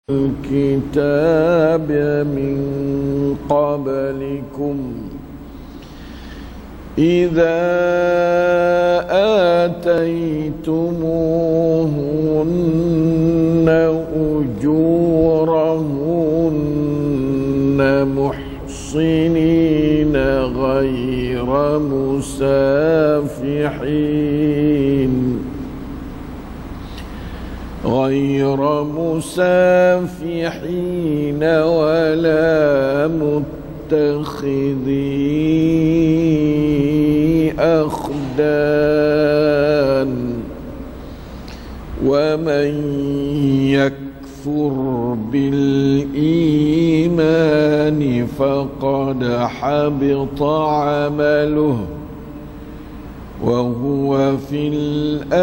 الكتاب من قبلكم إذا آتيتموهن أجورهن محصنين غير مسافحين ولا متخذي أخدان ومن يكفر بالإيمان فقد حبط عمله وهو في الآخرة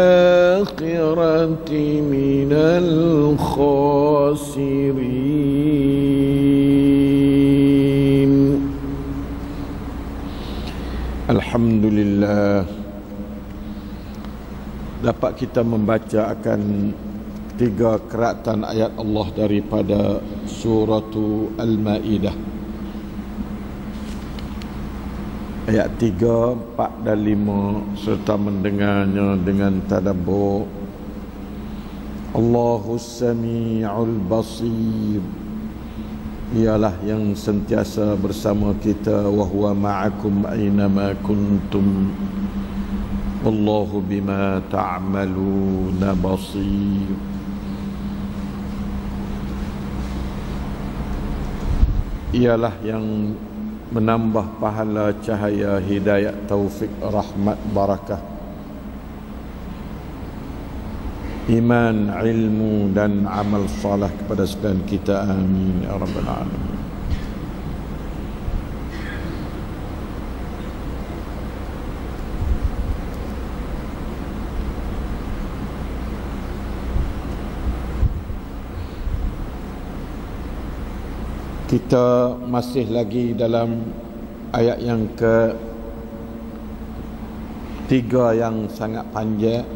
من الخاسرين. Alhamdulillah, dapat kita membaca akan 3 keratan ayat Allah daripada surah Al-Ma'idah. Ayat 3, 4 dan 5 serta mendengarnya dengan tadabbur. Allahus Sami'ul Basir, ialah yang sentiasa bersama kita, wa huwa ma'akum aynama kuntum wallahu bima ta'maluna basir. Ialah yang menambah pahala, cahaya, hidayah, taufik, rahmat, barakah, iman, ilmu dan amal salah kepada sekalian kita. Amin ya rabbal alamin. Kita masih lagi dalam ayat yang ke-3 yang sangat panjang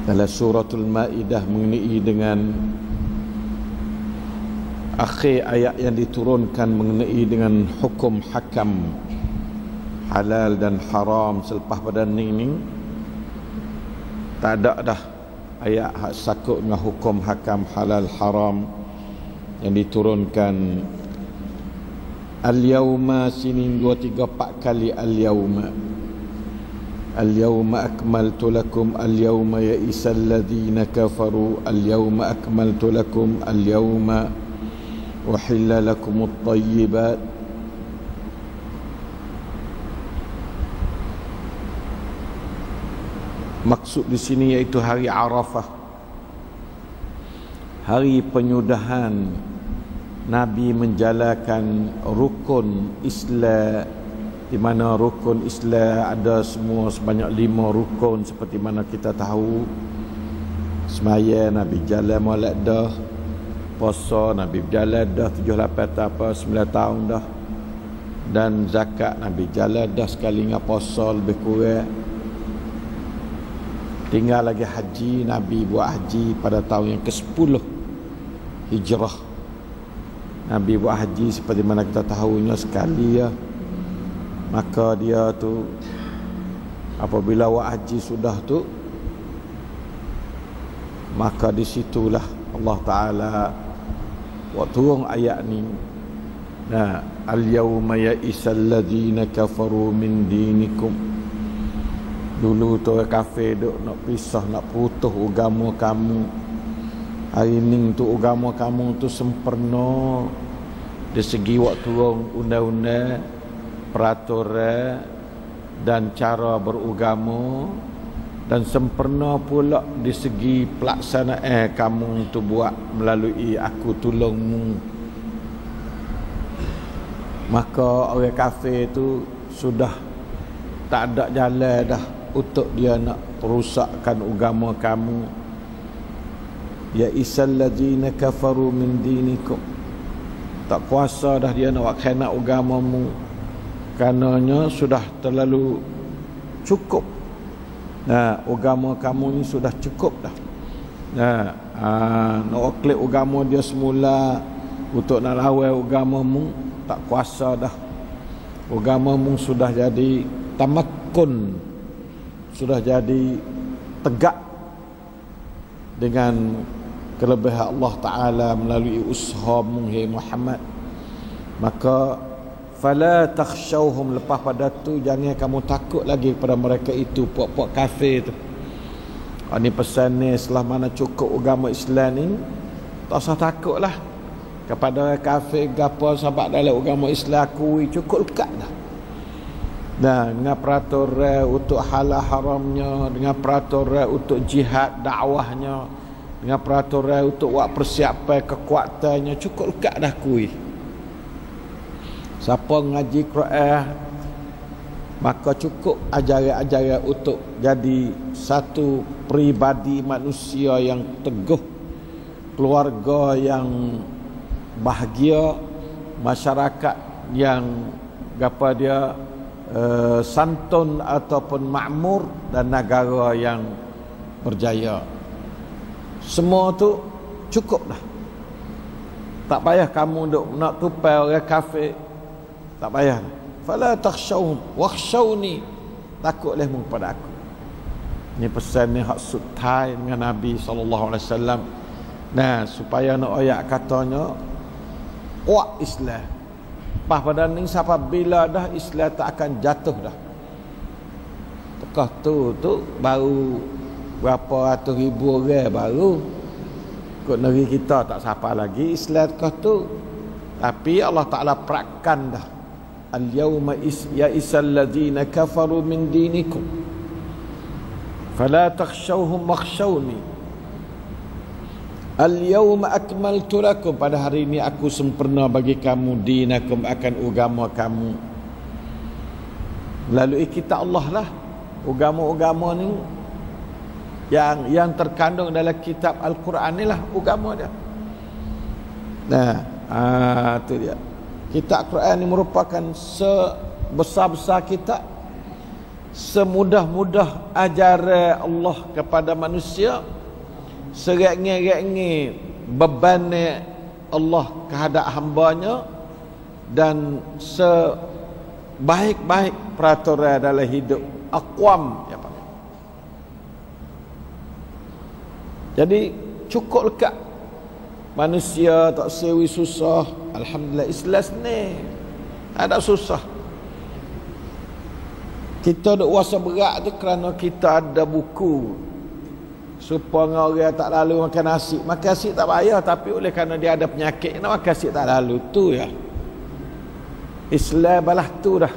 dalam suratul Ma'idah, mengenai dengan akhir ayat yang diturunkan mengenai dengan hukum hakam halal dan haram. Selepas pada ini tak ada dah ayat hak sakut dengan hukum hakam halal haram yang diturunkan. Al-yawma, sini 2, 3, 4 kali al-yawma. Al-yawma akmaltu lakum, al-yawma ya'isal ladhina kafaru, al-yawma akmaltu lakum, al-yawma uhilla lakumut tayyibat. Maksud di sini iaitu hari Arafah, hari penyudahan Nabi menjalankan rukun Islam, di mana rukun Islam ada semua sebanyak 5 rukun seperti mana kita tahu. Semaya Nabi jalan molek dah, puasa Nabi berjalan dah 7-8 tahun 9 tahun dah, dan zakat Nabi jalan dah sekali dengan puasa lebih kurang. Tinggal lagi haji, Nabi buat haji pada tahun yang ke-10 Hijrah. Nabi buat haji seperti mana kita tahunya sekali ya. Maka dia tu apabila buat haji sudah tu, maka di situlah Allah Ta'ala buat turun ayat ni. Nah, al-yawma ya'isal ladhina kafaru min dinikum. Dulu tu orang kafir duk nak pisah, nak putus agama kamu. Hari ni tu agama kamu tu sempurna dari segi waktu undang-undang, peraturan dan cara beragama, dan sempurna pula di segi pelaksanaan kamu tu buat melalui aku tolongmu. Maka orang kafir tu sudah tak ada jalan dah untuk dia nak perusakkan agama kamu. Ya isal ladzina kafaru min dinikum, tak kuasa dah dia nak kena agamamu, karenanya sudah terlalu cukup. Nah, agama kamu ni sudah cukup dah. Nak klik agama dia semula untuk nak lawan agama mu tak kuasa dah. Agama mu sudah jadi tamakkun, sudah jadi tegak dengan kelebihan Allah Ta'ala melalui usaha mu Muhammad. Maka fala takhshawhum, lepas pada tu jangan kamu takut lagi kepada mereka itu, puak-puak kafir tu. Ini pesan ni, setelah mana cukup agama Islam ni, tak usah takut lah kepada orang kafir gapo, sebab dalam agama Islam akui cukup lekat dah. Dengan peraturan untuk halal haramnya, dengan peraturan untuk jihad dakwahnya, dengan peraturan untuk buat persiapan kekuatannya, cukup lekat dah kui. Siapa ngaji Quran, maka cukup ajaran-ajaran untuk jadi satu pribadi manusia yang teguh, keluarga yang bahagia, masyarakat yang apa dia santun ataupun makmur, dan negara yang berjaya. Semua tu cukup dah. Tak payah kamu nak tupai orang kafir, tak payah. Fala takhshawhum wakhshawni, takutlah mu kepada aku. Ini pesan ni hak sutai dengan Nabi SAW. Supaya nak ayat katanya kuat Islam. Pas pada ni sampai bila dah Islam tak akan jatuh dah. Tekah tu baru berapa ratus ribu orang baru. Kot negeri kita tak siapa lagi Islam tekah tu. Tapi Allah Ta'ala perakan dah. Al-yawma ya'isal ladzina kafaru min dinikum fala takhshawhum wakhshawni al-yawma akmaltu lakum, pada hari ini aku sempurna bagi kamu dinakum, akan agama kamu. Melalui kitab Allah lah agama-agama ni yang terkandung dalam kitab Al-Quran ni lah agama dia. Tu dia. Kitab Quran ini merupakan sebesar-besar kitab, semudah-mudah ajaran Allah kepada manusia, serengi-rengi beban Allah kehadap hambanya, dan sebaik-baik peraturan dalam hidup. Aqwam ya Pak. Jadi cukup lekat. Manusia tak sewi susah. Alhamdulillah Islam ni ada susah. Kita duk wasa berat tu kerana kita ada buku supaya orang tak lalu makan nasi. Makan nasi tak payah, tapi oleh kerana dia ada penyakit nak makan nasi tak lalu. Tu ya Islam balah tu dah.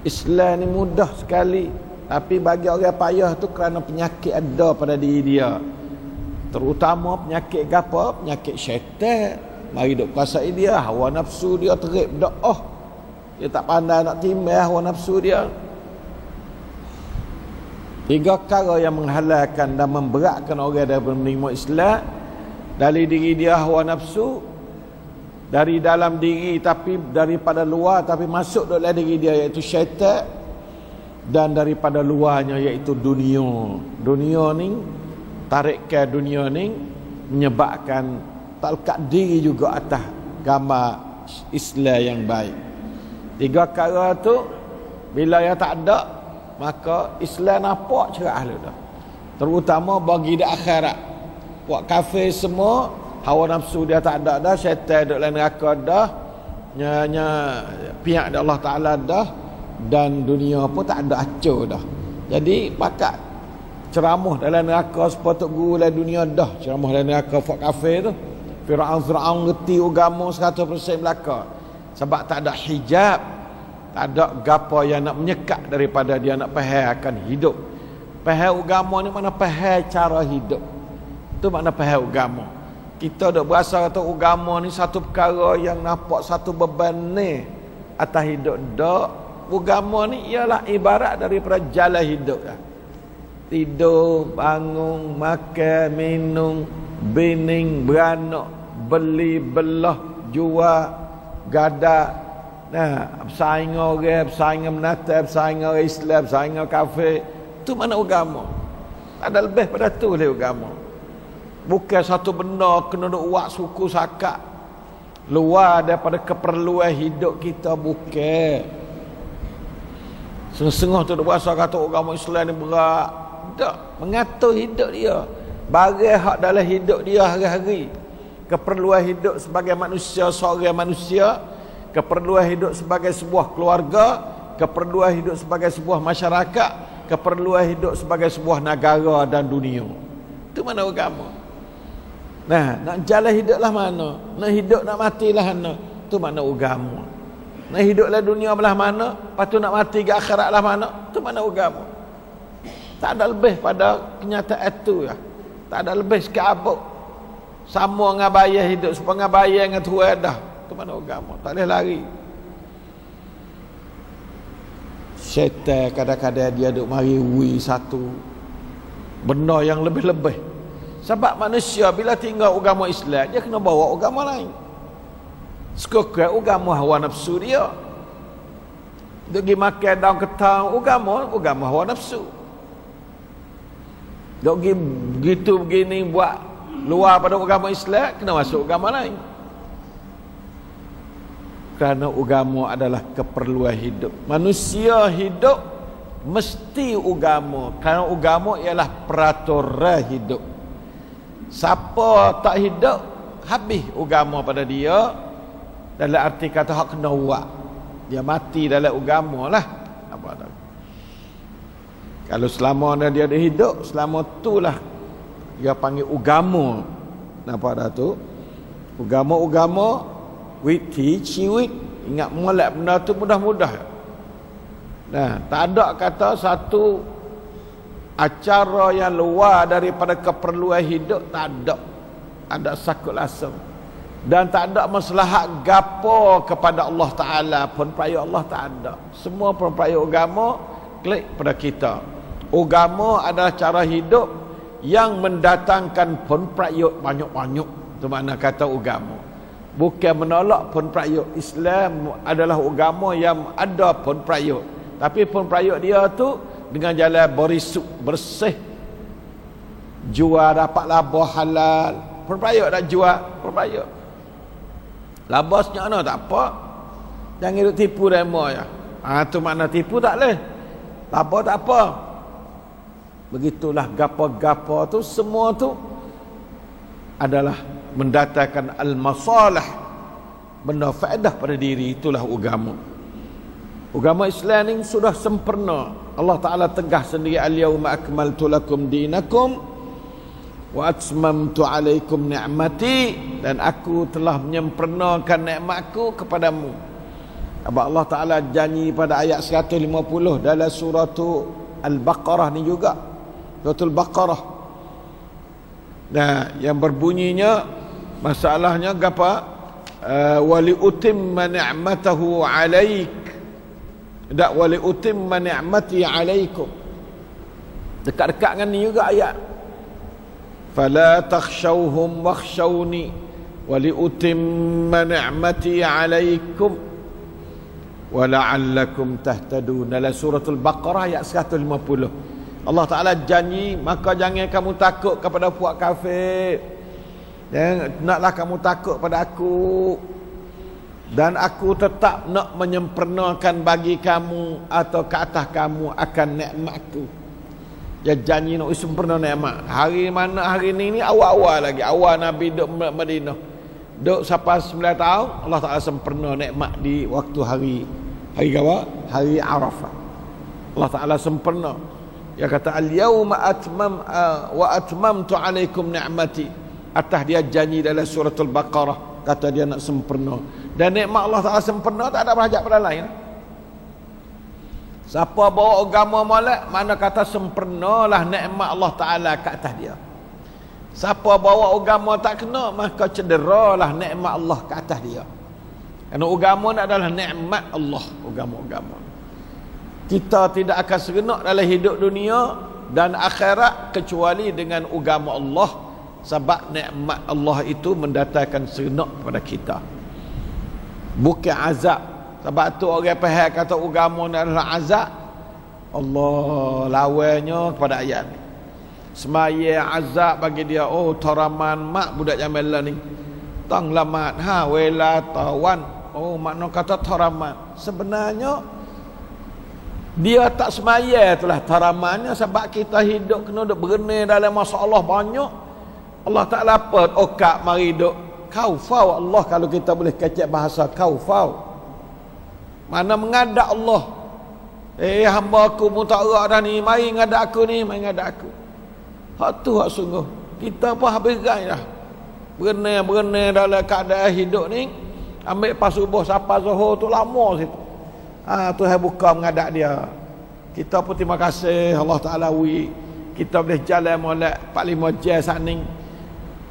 Islam ni mudah sekali, tapi bagi orang payah tu kerana penyakit ada pada diri dia. Terutama penyakit apa? Penyakit syaitan. Mari duk kuasai dia, hawa nafsu dia terip doa. Dia tak pandai nak timbang hawa nafsu dia. 3 perkara yang menghalalkan dan memberatkan orang daripada menerima Islam. Dari diri dia hawa nafsu, dari dalam diri tapi daripada luar tapi masuk dalam diri dia iaitu syaitan, dan daripada luarnya iaitu dunia. Dunia ni, tarikkan dunia ni menyebabkan tak lekat diri juga atas gambar Islam yang baik. 3 perkara tu bila yang tak ada, maka Islam nampak cerah lu dah. Terutama bagi di akhirat. Buat kafir semua, hawa nafsu dia tak ada dah, syaitan duduk dalam neraka dah, pihak Allah Ta'ala dah, dan dunia pun tak ada acur dah. Jadi pakat ceramah dalam neraka sepatut guru dalam dunia dah. Ceramah dalam neraka buat kafir tu. Fir'aun ngerti agama 100% belaka. Sebab tak ada hijab, tak ada gapo yang nak menyekat daripada dia nak faham akan hidup. Faham agama ni mana faham cara hidup. Tu makna faham agama. Kita dok berasa kata agama ni satu perkara yang nampak satu beban ni atas hidup. Dak, agama ni ialah ibarat daripada jalan hidup lah. Tidur, bangun, makan, minum, bining, beranak, beli, belah, jual, gada, bersaing orang, bersaing menatap, bersaing orang Islam, bersaing orang kafir. Itu mana agama. Ada lebih pada tu oleh agama. Bukan satu benda kena duk buat suku sakak luar daripada keperluan hidup kita, bukan. Setengah tu duk berasa kata agama Islam ni berat. Tak, mengatur hidup dia. Barang hak dalam hidup dia hari-hari. Keperluan hidup sebagai manusia, seorang manusia, keperluan hidup sebagai sebuah keluarga, keperluan hidup sebagai sebuah masyarakat, keperluan hidup sebagai sebuah negara dan dunia. Itu mana agama? Nah, nak jalan hidup lah mana? Nak hidup nak mati lah mana? Itu mana agama? Nak hidup lah dunia belah mana? Lepas tu nak mati ke akhirat lah mana? Itu mana agama? Tak ada lebih pada kenyataan itu ya. Tak ada lebih sikit abuk. Sama dengan bayar hidup, supaya dengan bayar dengan Tuhan dah. Itu mana agama? Tak boleh lari. Syaitan kadang-kadang dia duk mari satu benda yang lebih-lebih. Sebab manusia bila tinggal agama Islam, dia kena bawa agama lain. Sekokok agama hawa nafsu dia. Dia pergi makan daun ketang, agama hawa nafsu. Dia pergi begitu begini buat luar pada agama Islam, kena masuk agama lain. Kerana agama adalah keperluan hidup. Manusia hidup mesti agama. Kerana agama ialah peraturan hidup. Siapa tak hidup, habis agama pada dia. Dalam arti kata hak kena buat, dia mati dalam agama lah. Apa tak? Kalau selama dia ada hidup, selama itulah dia panggil agama. Nampak dah tu? Agama with teach with. Ingat molek benda tu mudah-mudah. Nah, tak ada kata satu acara yang luar daripada keperluan hidup, tak ada. Ada sakut lasem. Dan tak ada maslahat gapo kepada Allah Ta'ala pun peraya Allah tak ada. Semua pun peraya agama klik pada kita. Agama adalah cara hidup yang mendatangkan pun peraya banyak-banyak. Itu makna kata agama. Bukan menolak pun peraya. Islam adalah agama yang ada pun peraya. Tapi pun peraya dia tu dengan jalan bersih, jual dapat laba halal, perbayar dah jual, perbayar laba senyakna tak apa, jangan duk tipu demo ya. Tu makna tipu tak boleh, laba tak apa. Begitulah gapo-gapo tu semua tu adalah mendatangkan al-masalah, benda faedah pada diri. Itulah agama. Agama Islam ni sudah sempurna. Allah Ta'ala tegah sendiri, al-yawma akmaltu lakum dinakum wa atmamtu alaikum ni'mati, dan aku telah menyempurnakan nikmatku kepadamu. Allah Ta'ala janji pada ayat 150 dalam surah Al-Baqarah ni juga, suratul Baqarah. Nah, yang berbunyinya masalahnya apa? Wa li utimma ni'matahu alaik. Tak, wa li utimma ni'mati alaikum. Dekat-dekat dengan ni juga ayat. Fala takhshawhum wakhshawni wa li utimma ni'mati alaikum wa la'allakum tahtadun. Dalam suratul Baqarah ayat 150. Allah Ta'ala janji, maka jangan kamu takut kepada puak kafir. Naklah kamu takut pada aku, dan aku tetap nak menyempurnakan bagi kamu atau ke atas kamu akan nikmatku. Dia janji nak sempurna nikmat. Hari mana hari ni awal-awal lagi, awal Nabi duduk Madinah, duduk sampai 9 tahun, Allah Ta'ala sempurna nikmat di waktu hari apa? Hari Arafah. Allah Ta'ala sempurna. Dia kata al-yawma atmamtu alaikum ni'mati. Atas dia janji dalam suratul Baqarah, kata dia nak sempurna. Dan nikmat Allah Ta'ala sempurna, tak ada berhajat pada lain. Siapa bawa agama molek, mana kata sempurnalah nikmat Allah Ta'ala ke atas dia. Siapa bawa agama tak kena, maka cederalah nikmat Allah ke atas dia. Kerana agama adalah nikmat Allah. Agama kita tidak akan seronok dalam hidup dunia dan akhirat kecuali dengan agama Allah. Sebab nikmat Allah itu mendatangkan seronok kepada kita, bukan azab. Sebab tu orang faham kata agama adalah azab. Allah lawanya kepada ayat ni. Semaya azab bagi dia. Oh, taraman mak budak Jamilah ni. Tang lamat wela tawan. Oh, makna kata taraman. Sebenarnya dia tak semaya itulah taramannya, sebab kita hidup kena duk berenang dalam masalah banyak. Allah Ta'ala apa? Okak mari duk kaufau Allah, kalau kita boleh kecek bahasa kaufau. Mana mengadak Allah. Hamba aku mutarak dah ni, mari ngadak aku ni, mari ngadak aku. Hak tu hak sungguh. Kita pun habis gai dah. Berenang dalam keadaan hidup ni. Ambil pas subuh sampai zuhur tu lama situ. Tuhan buka mengadak dia. Kita pun terima kasih Allah Ta'ala kita boleh jalan molek 4-5 jam saning.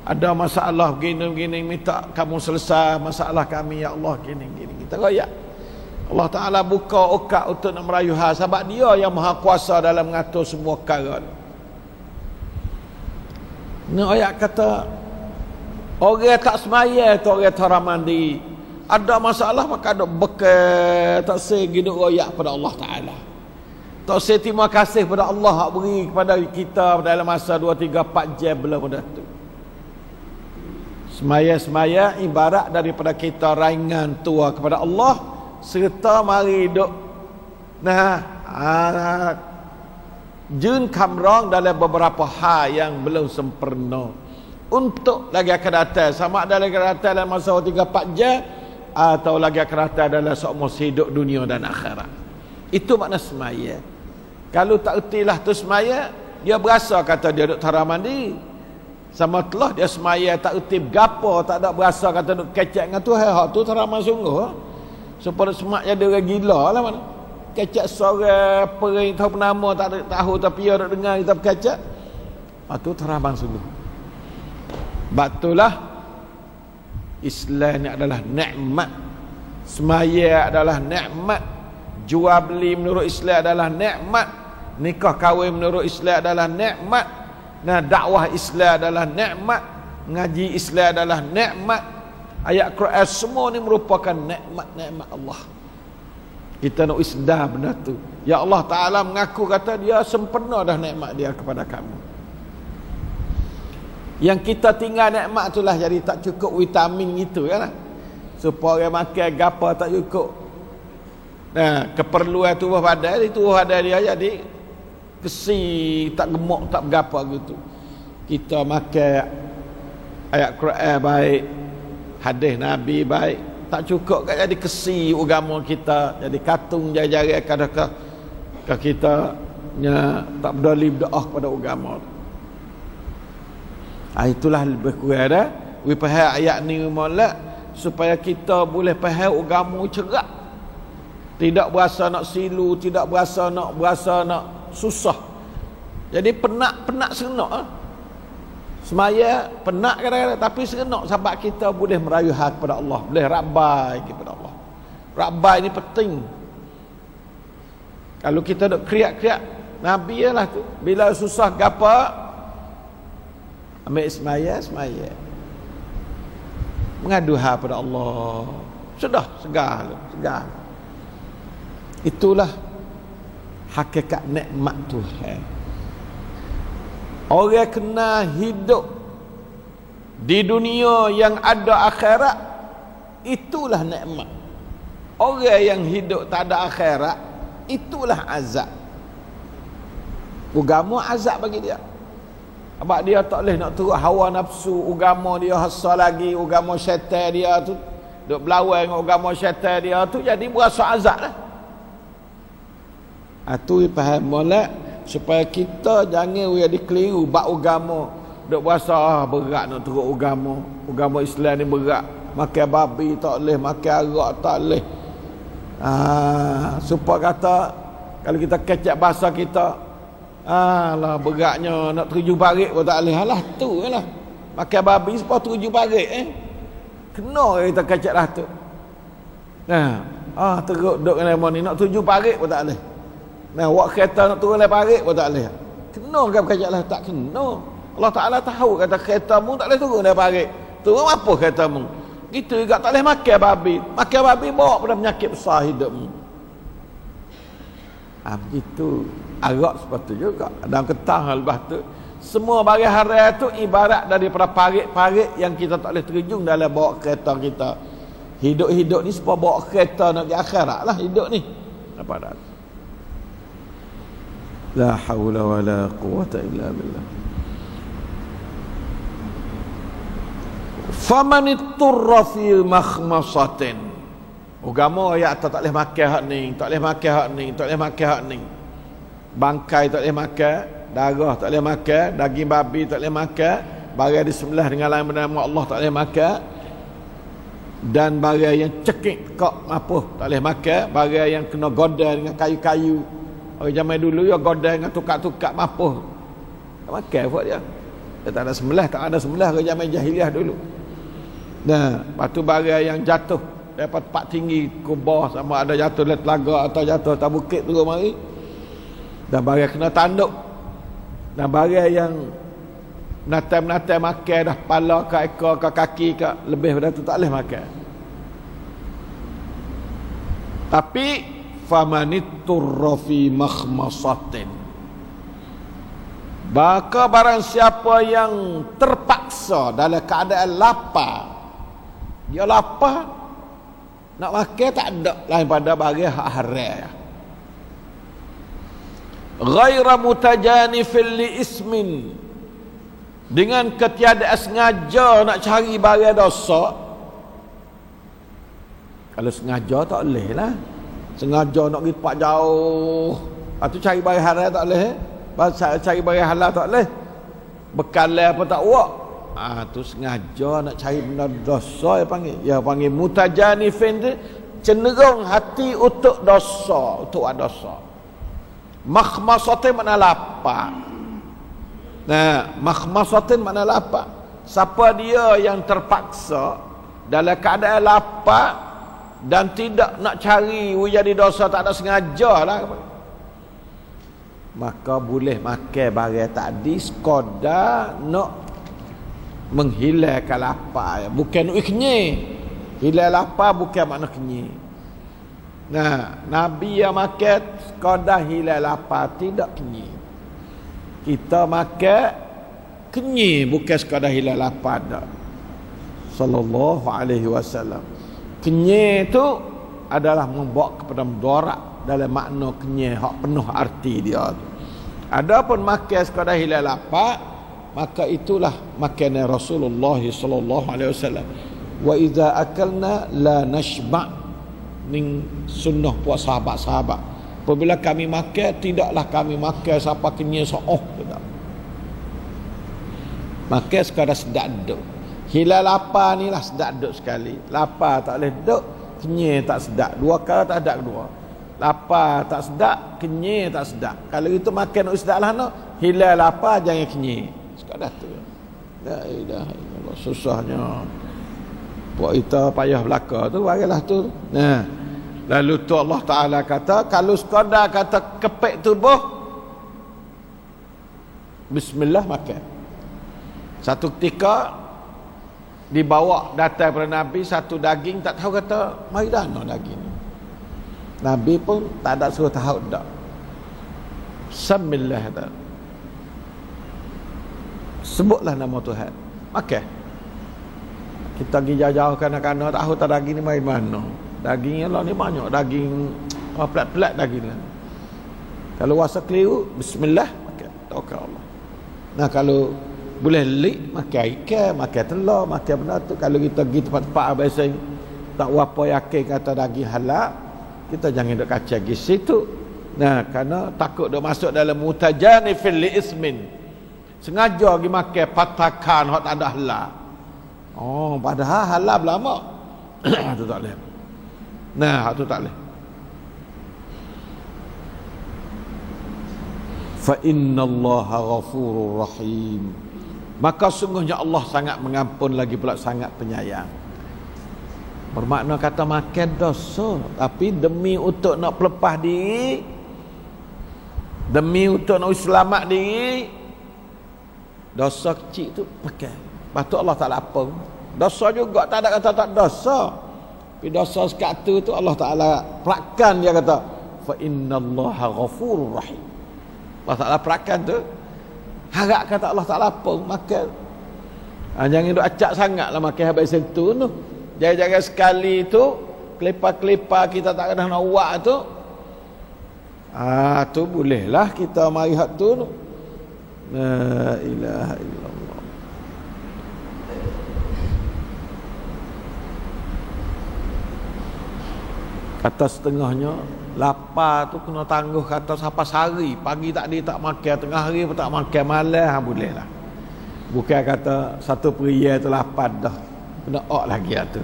Ada masalah begini minta kamu selesai masalah kami ya Allah gini. Kita royak. Allah Ta'ala buka okak untuk nak merayu hal, sebab dia yang maha kuasa dalam mengatur semua perkara. Ni ayat kata orang tak semaya tu orang taramandi. Ada masalah maka ada bekal tak segi duk royak pada Allah Taala. Tak segi terima kasih pada Allah hak beri kepada kita dalam masa 2 3 4 jam belum dah tu. Semaya ibarat daripada kita ringan tua kepada Allah, serta mari duk jun kamrong dalam beberapa hal yang belum sempurna untuk lagi akan datang, sama ada lagi datang dalam masa 3-4 jam atau lagi akan datang dalam seumur hidup dunia dan akhirat. Itu makna semaya. Kalau tak ertilah tu semaya, dia berasa kata dia duk taramandi, sama telah dia semaya tak erti gapo, tak ada berasa kata duk kecek dengan Tuhan. Hak tu taraman sungguh. Supaya semak jadi orang gila lah mana. Kecek suara pering tahu penama tak ada tahu, tapi dia duk dengar kita berkecek. Itu teraman sungguh. Batulah Islam ni adalah nikmat. Semaya adalah nikmat. Jual beli menurut Islam adalah nikmat. Nikah kahwin menurut Islam adalah nikmat. Dakwah Islam adalah nikmat. Ngaji Islam adalah nikmat. Ayat Quran semua ni merupakan nikmat-nikmat Allah. Kita nak isdah benda tu. Ya Allah Ta'ala mengaku kata dia sempurna dah nikmat dia kepada kamu. Yang kita tinggal nikmat itulah jadi tak cukup vitamin itu kan. Supaya orang makan gapa tak cukup. Keperluan tubuh badan dia jadi kesi, tak gemuk, tak bergapa gitu. Kita makan ayat Quran baik, hadis Nabi baik, tak cukup kan jadi kesi agama kita, jadi katung jari-jari kadang-kadang kita tak berdali berdoa kepada agama. Itulah lebih kurang dah we faham ayat ni molek supaya kita boleh faham agama cerak, tidak berasa nak silu, tidak berasa nak susah. Jadi penat serenok semaya penat kadang-kadang, tapi serenok sebab kita boleh merayu hati kepada Allah, boleh rabai kepada Allah. Rabai ni penting. Kalau kita duk kriak-kriak, Nabi lah tu, bila susah gapa ambil semaya mengadu hati pada Allah, sudah segar. Itulah hakikat nikmat Tuhan. Orang kena hidup di dunia yang ada akhirat, itulah nikmat. Orang yang hidup tak ada akhirat, itulah azab. Agama azab bagi dia. Sebab dia tak boleh nak turut hawa nafsu agama dia, hasal lagi agama syaitan dia tu, duk berlawan dengan agama syaitan dia tu, jadi berasa azab lah. Itu faham molek supaya kita jangan jadi keliru bab agama, duk berasa berat nak turut agama Islam ni berat, makan babi tak boleh, makan arak tak boleh. Supaya kata kalau kita kecek bahasa kita, lah beratnya nak 7 barit pun tak boleh. Alah tu lah, makan babi supaya 7 barit kena kita kecek lah tu. Teruk duk dengan ni nak 7 barit pun tak boleh. Wak kereta nak turun 8 barit pun tak boleh. Kena kan berkajak lah? Tak kena. Allah Ta'ala tahu kata keretamu tak boleh turun 8 barit. Turun apa keretamu? Gitu juga tak boleh makan babi. Makan babi bawa pada penyakit besar hidupmu. Begitu. Arak seperti juga. Dalam ketah lepas tu Semua barang haram tu ibarat daripada parit-parit yang kita tak boleh terjun dalam bawa kereta kita. Hidup-hidup ni supaya bawa kereta nak pergi akhirat lah hidup ni. Apa dah? La haula wa la quwata illa billah. Faman itturra fi makhmasatin. Agama ayat tak boleh makan hak ni, tak boleh makan hak ni, tak boleh makan hak ni. Bangkai tak boleh makan, darah tak boleh makan, daging babi tak boleh makan, barang disembelih dengan lain bernama Allah tak boleh makan. Dan barang yang cekik kok apa tak boleh makan, barang yang kena godel dengan kayu-kayu. Orang zaman dulu ya godel dengan tukak-tukak mapuh. Tak makan buat dia. Dia tak ada sembelih, tak ada sembelih ke zaman jahiliah dulu. Nah, lepas tu barang yang jatuh daripada tempat tinggi ke bawah, sama ada jatuh dari telaga atau jatuh atas bukit tu mari. Dan barang kena tanduk. Dan barang yang natai-natai makan dah kepala ke ekor ke kaki ke lebih daripada tu tak boleh makan. Tapi famanitturra fi makhmasatin, maka barang siapa yang terpaksa dalam keadaan lapar, dia lapar nak makan tak ada lain pada barang haram, ghaira mutajanifin li ismin, dengan ketiadaan sengaja nak cari barang dosa. Kalau sengaja tak boleh lah. Sengaja nak pergi tempat jauh, atau cari barang haram tak boleh. Cari barang halal tak boleh. Bekalan apa tak buat. Tu sengaja nak cari benda dosa dia panggil mutajanifin tu, cenderung hati untuk dosa, untuk buat dosa. Makhmasatin makna lapar. Nah, makhmasatin makna lapar. Siapa dia yang terpaksa dalam keadaan lapar dan tidak nak cari jadi dosa, tak ada sengaja lah, maka boleh makan barang tadi sekadar nak menghilangkan lapar, bukan nak kenyang. Hilang lapar bukan makna kenyang. Nah, Nabi yang makan sekadar hilang lapar, tidak kenyang. Kita makan kenyang bukan sekadar hilang lapar dah. Sallallahu alaihi wasallam. Kenyang itu adalah membawa kepada mudarat dalam makna kenyang hak penuh arti dia. Adapun makan sekadar hilang lapar, maka itulah makanan Rasulullah sallallahu alaihi wasallam. Wa idza akalna la nashba, ning sunnah puas sahabat-sahabat. Apabila kami makan, tidaklah kami makan sampai kenyang tidak. Makan sekadar sedap duduk. Hilang lapar ni lah sedap duduk sekali. Lapar tak boleh duduk, kenyang tak sedap. Dua kali tak sedap kedua. Lapar tak sedap, kenyang tak sedap. Kalau itu makan nak sedap lah nak. Hilang lapar, jangan kenyang. Sekadar tu. La ilaha illallah. Susahnya buat kita payah belaka tu, bagilah tu. Nah, lalu tu Allah Ta'ala kata, kalau sekadar kata kepek tubuh, bismillah makan. Satu ketika dibawa datang kepada Nabi satu daging, tak tahu kata mari dah no daging ni. Nabi pun tak ada suruh tahu dak. Bismillah dah. Sebutlah nama Tuhan. Makan. Kita pergi jauh-jauh kanak-kanak tahu tak daging ni mari mana. Daging Allah ni banyak daging pelat-pelat daging ni. Kalau rasa keliru, bismillah makan. Tawakal Allah. Nah, kalau boleh lik, makan ikan, makan telur, makan benda tu. Kalau kita pergi tempat-tempat biasa tak apa yakin kata daging halal, kita jangan duk kacau pergi situ. Nah, kerana takut duk masuk dalam mutajanifin li ismin. Sengaja pergi makan patakan hak tak ada halal. Oh, padahal halal lama. Itu tak boleh. Nah, itu tak boleh. Fa innallaha ghafurur rahim. Maka sungguhnya Allah sangat mengampun, lagi pula sangat penyayang. Bermakna kata makan dosa, tapi demi untuk nak pelepah diri, demi untuk nak selamat diri, dosa kecil tu pakai. Patut Allah Ta'ala apa? Dosa juga tak ada kata tak dosa. Tapi dosa sekatu tu Allah Ta'ala perakan, dia kata fa innallaha ghafurur rahim. Allah Ta'ala perakan tu Harap kata Allah tak lapar makan. Jangan duk acak sangatlah makan habis sentuh tu. Jangan-jangan sekali tu kelipar-kelipar kita tak kena nak buat tu. Tu bolehlah kita mari hak tu. La ilaha illallah. Kata setengahnya lapar tu kena tangguh kata siapa sehari, pagi tak ada tak makan, tengah hari pun tak makan, malam boleh lah. Bukan kata satu pria tu lapar dah kena ok lagi tu.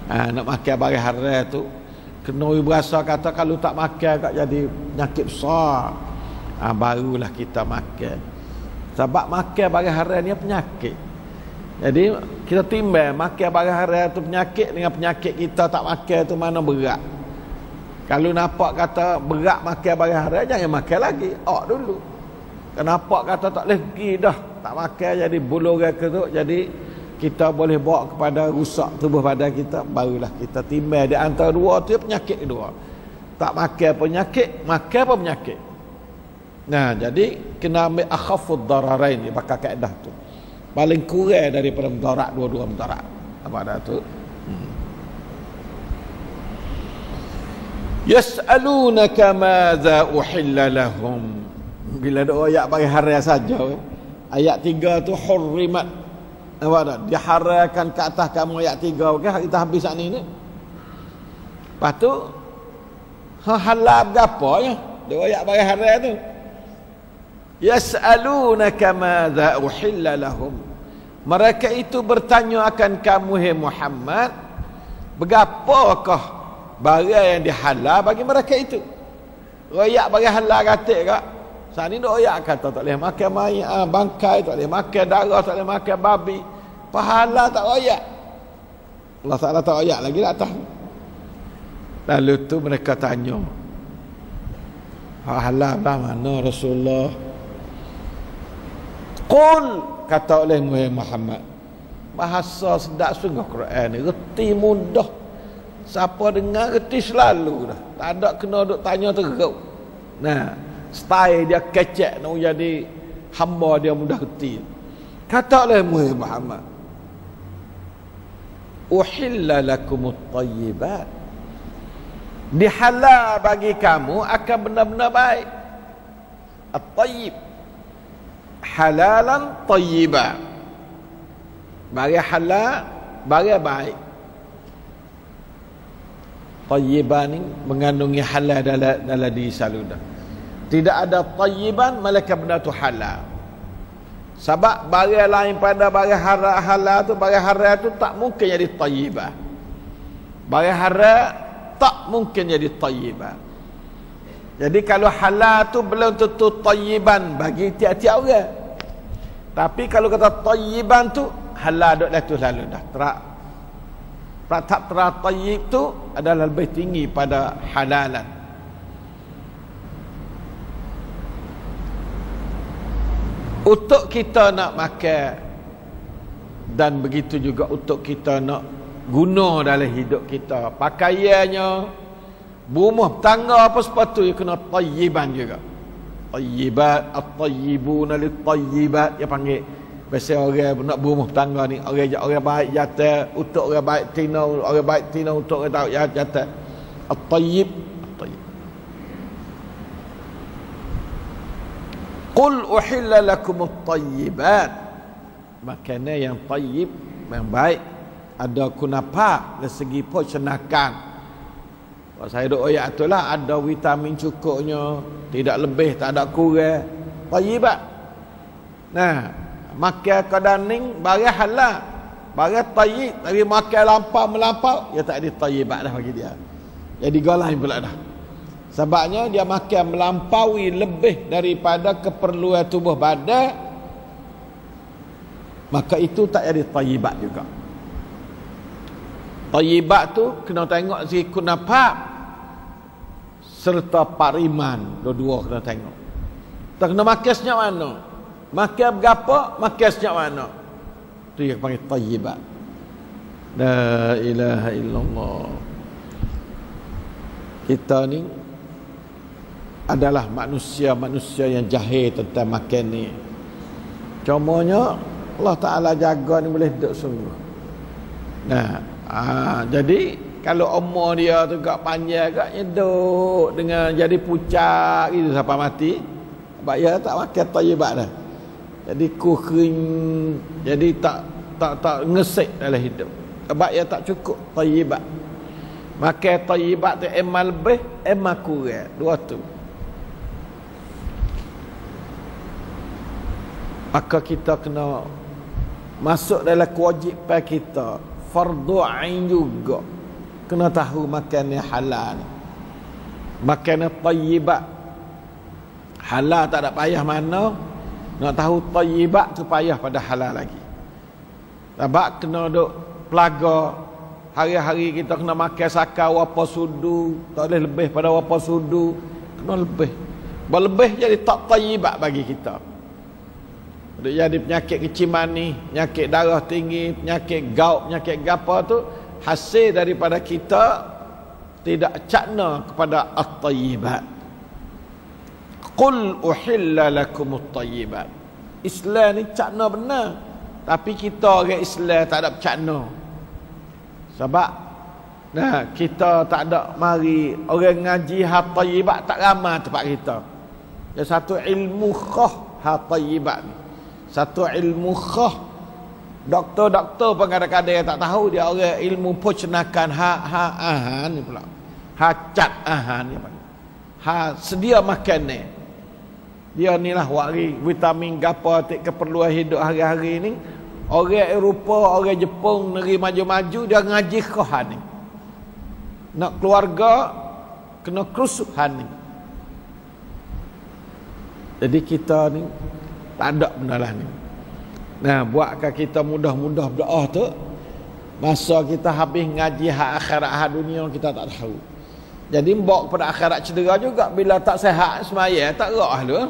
Nak makan barang haram tu kena berasa kata kalau tak makan kat jadi penyakit besar. Barulah kita makan. Sebab makan barang haram ni penyakit. Jadi kita timbang makan barang haram tu penyakit dengan penyakit kita tak makan tu mana berat. Kalau nampak kata berat makan barang haram, jangan makan lagi. Dulu. Kenapa kata tak boleh pergi dah, tak makan jadi buluran ketuk, jadi kita boleh bawa kepada rusak tubuh badan kita, barulah kita timbang di antara dua tu penyakit kedua. Tak makan penyakit, makan apa penyakit. Nah, jadi kena ambil akhafud dararain ni pakai kaedah tu. Paling kurang daripada mudarat, dua-dua mudarat. Apa dah tu? Yas'alunaka madza uhilla lahum. Bila ada ayat bagi haram saja. Ayat 3 tu hurrimat. Apa dah? Diharamkan ke atas kamu ayat 3 okey kita habis saat ni. Lepas tu halal gapo ya? Dia ayat bagi haram tu. Yas'alunaka madza uhilla lahum. Mereka itu bertanya akan kamu hai Muhammad, berapakah barang yang dihalal bagi mereka itu? Royak bagi halal kata kak. Saat ni royak kata tak boleh makan mayat, bangkai, tak boleh makan darah, tak boleh makan babi. Pahala tak royak. Allah Ta'ala tak royak lagi tak tahu. Lalu tu mereka tanya, halal dah mana Rasulullah? Qul, kata oleh Muhammad, bahasa sedap sungguh Quran ni, reti mudah. Siapa dengar reti selalu dah. Tak ada kena duk tanya teruk. Nah, style dia kecek nak jadi hamba dia mudah reti. Kata oleh Muhammad, uhilla lakumut tayyibat. Dihalal bagi kamu akan benar-benar baik. At-tayyib, halalan tayyiban. Bagi halal, bagi baik. Tayyiban ni mengandungi halal dalam diri selalu dah. Tidak ada tayyiban malaikat benda tu halal. Sebab barang lain pada barang halal tu, barang haram tu tak mungkin jadi tayyiban. Barang haram tak mungkin jadi tayyiban. Jadi kalau halal tu belum tentu tayyiban bagi tiap-tiap orang. Tapi kalau kata tayyiban tu halal duk lah tu selalu dah. Tak tayyib tu adalah lebih tinggi pada halalan. Untuk kita nak makan dan begitu juga untuk kita nak guna dalam hidup kita, pakaiannya, rumah tangga apa sepatutnya kena tayyiban juga. Tayyibat, at-tayyibuna lit-tayyibat, dia panggil. Biasa orang nak berumah tangga ni, orang baik jatuh untuk orang baik tina, orang baik tina untuk orang tahu jatuh. At-tayyib, at-tayyib. Qul uhilla lakum at-tayyibat. Makanan yang tayyib, yang baik, ada kunapa dari segi pencernaan. Kalau saya duk ayat tu lah, ada vitamin cukupnya, tidak lebih, tak ada kurang. Tayyibat. Nah, makan kadaning barang halal, barang tayyib, tapi makan melampau ya tak ada tayyibat dah bagi dia. Jadi galai pula dah. Sebabnya dia makan melampaui lebih daripada keperluan tubuh badan, maka itu tak jadi tayyibat juga. Tayyibat tu kena tengok si kunapa serta pariman, dua-dua kena tengok. Tak kena makan senyap mana, makan berapa, makan senyap mana, tu yang panggil tayyibat. La ilaha illallah. Kita ni adalah manusia-manusia yang jahil tentang makan ni. Comanya Allah Ta'ala jaga ni boleh duduk sungguh. Nah, jadi kalau umur dia tu gak panjang agaknya duduk dengan jadi pucat gitu sampai mati. Sebab dia tak makan tayyibat dah. Jadi kering, jadi tak ngesik dalam hidup. Sebab dia tak cukup tayyibat. Makan tayyibat tu emal lebih, emal kurang. Dua tu. Maka kita kena masuk dalam kewajipan kita, fardu ain juga, kena tahu makan yang halal, makan yang tayyibat. Halal tak ada payah mana, nak tahu tayyibat tu payah pada halal lagi. Sebab kena duk pelaga hari-hari kita kena makan sakar wapa sudu, tak boleh lebih pada wapa sudu, kena lebih. Berlebih jadi tak tayyibat bagi kita. Jadi penyakit kecil manis, penyakit darah tinggi, penyakit gout, penyakit gapa tu hasil daripada kita tidak cakna kepada at-tayyibat. Qul uhilla lakumut tayyibat. Islam ni cakna benar, tapi kita orang Islam tak ada cakna. Sebab kita tak ada mari orang ngaji hak tayyibat tak ramai tempat kita. Dia satu ilmu khah hak tayyibat ni. Satu ilmu khah. Doktor-doktor pun kadang-kadang tak tahu dia orang ilmu pencernaan ahan ni pula. Cat ahan ni pula. Sedia makan ni. Dia ni lah wari vitamin gapa tik keperluan hidup hari-hari ni. Orang Eropah, orang Jepun, negeri maju-maju dia ngaji khah ni. Nak keluarga kena kerusuhan ni. Jadi kita ni tak ada benda lah ni. Nah, buatkan kita mudah-mudah berdoa tu. Masa kita habis ngaji hak akhirat hak dunia kita tak tahu. Jadi bawa kepada akhirat cedera juga. Bila tak sihat semaya tak gerak tu.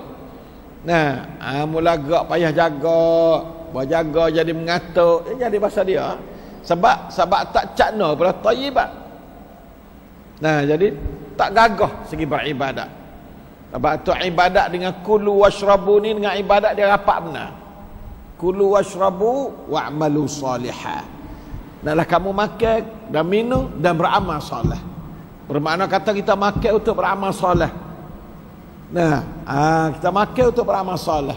Nah, mula gerak payah jaga, berjaga jadi mengatuk, jadi bahasa dia. Sebab tak cakna pada tayyibat. Nah, jadi tak gagah segi beribadat. Sebab tu ibadat dengan kulu washrabu ni dengan ibadat dia rapat benar. Kulu washrabu wa'malu salihah. Naklah kamu makan dan minum dan beramal soleh. Bermakna kata kita makan untuk beramal soleh. Nah, kita makan untuk beramal soleh.